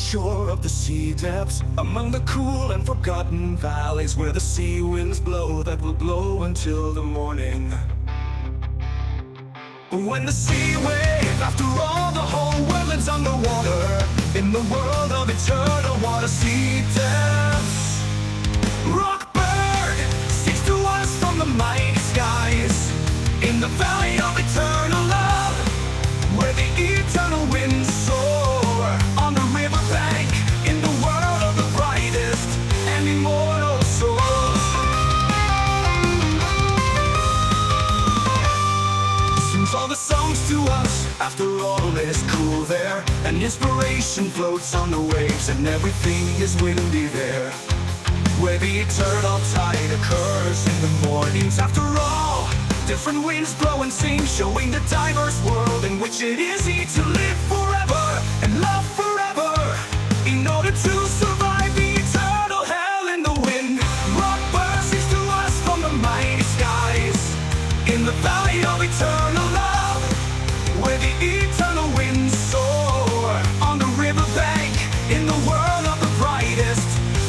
shore of the sea depths, among the cool and forgotten valleys, where the sea winds blow that will blow until the morning. When the sea wave, after all the whole world is underwater, in the world of eternal water, sea depths. Rockbird sings to us from the mighty skies, in the valley of eternal love, where the eternal winds soar, on the riverbank, in the world of the brightest and immortal souls. Sings all the songs to us, after all is cool there, and inspiration floats on the waves, and everything is windy there, where the eternal tide occurs in the mornings. After all, different winds blow and sing, showing the diverse world in which it is easy to live forever and love forever, in order to survive the eternal hell in the wind. Rockbird sings to us from the mighty skies, in the valley of eternal love, where the eternal winds soar, on the riverbank, in the world of the brightest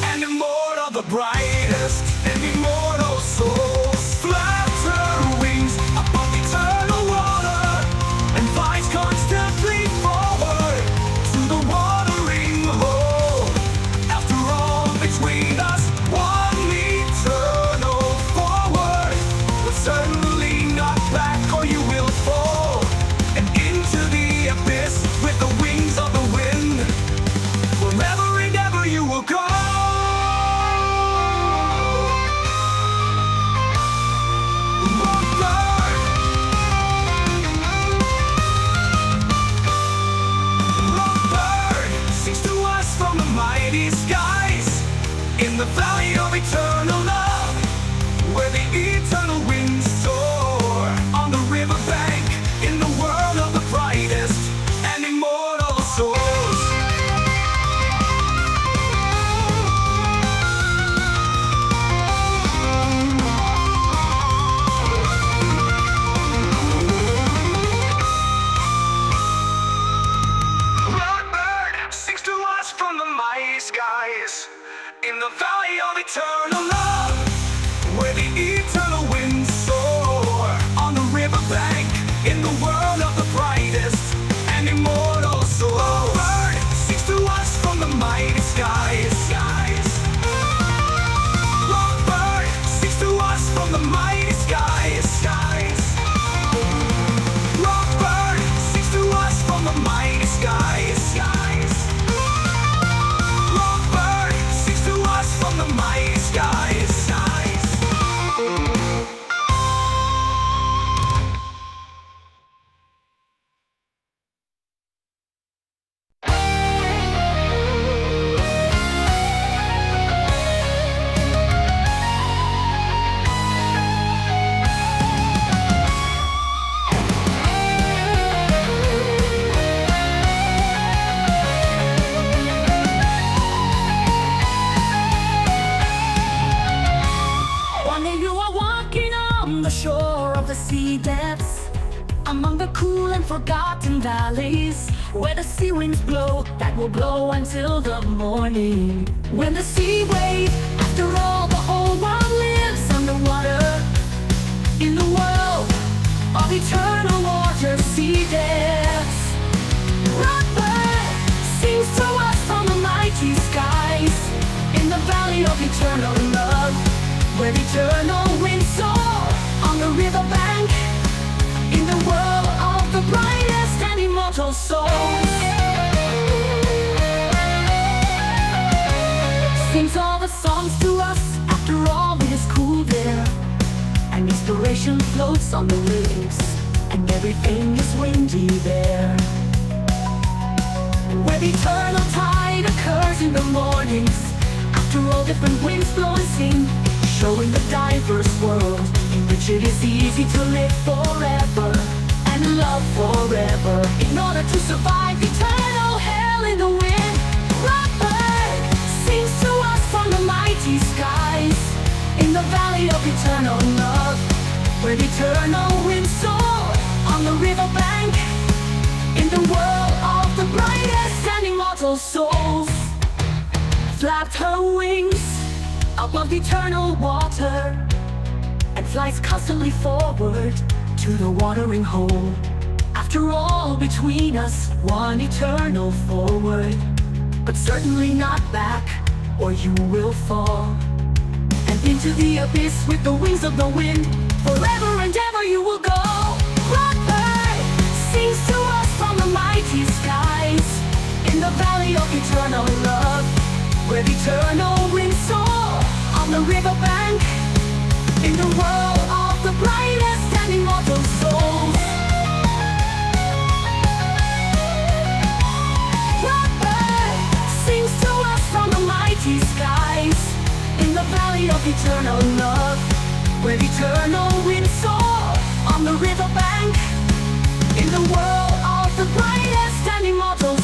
and immortal, the brightest and immortal souls. Flatter wings above eternal water, and flies constantly forward to the watering hole. After all, between us, one eternal forward, but certainly not back, or you will fall, and into the abyss with the wings of the wind. Forever and ever you will go. Skies, in the valley of eternal love, where the eternal winds soar, on the riverbank, in the world of the brightest and immortal souls. Blackbird sings to us from the mighty skies, in the valley of eternal love, where the eternal winds soar, on the riverbank, in the world of the brightest and immortal souls. Bird sings to us from the mighty skies. Rockbird sings to us from the mighty skies. Rockbird sings to us from the mighty skies. From the mighty skies. Shore of the sea depths, among the cool and forgotten valleys, where the sea winds blow that will blow until the morning. When the sea wave, after all the whole world lives underwater, in the world of eternal water, sea depths. Rockbird sings to us from the mighty skies, in the valley of eternal love, where eternal winds soar, on the riverbank, in the world of the brightest and immortal souls. Sings all the songs to us, after all it is cool there, and inspiration floats on the waves, and everything is windy there, where the eternal tide occurs in the mornings. After all, different winds blow and sing, showing the diverse world in which it is easy to live forever and love forever, in order to survive eternal hell in the wind. Blackbird sings to us from the mighty skies, in the valley of eternal love, where the eternal winds soar, on the riverbank, in the world of the brightest and immortal souls. flapped her wings above the eternal water, and flies constantly forward to the watering hole. After all, between us, one eternal forward, but certainly not back, or you will fall. And into the abyss with the wings of the wind, forever and ever you will go. Blackbird sings to us from the mighty skies, in the valley of eternal love, where the eternal winds soar on the riverbank, in the world of the brightest and immortal souls. Blackbird sings to us from the mighty skies, in the valley of eternal love, where eternal winds soar on the riverbank, in the world of the brightest and immortal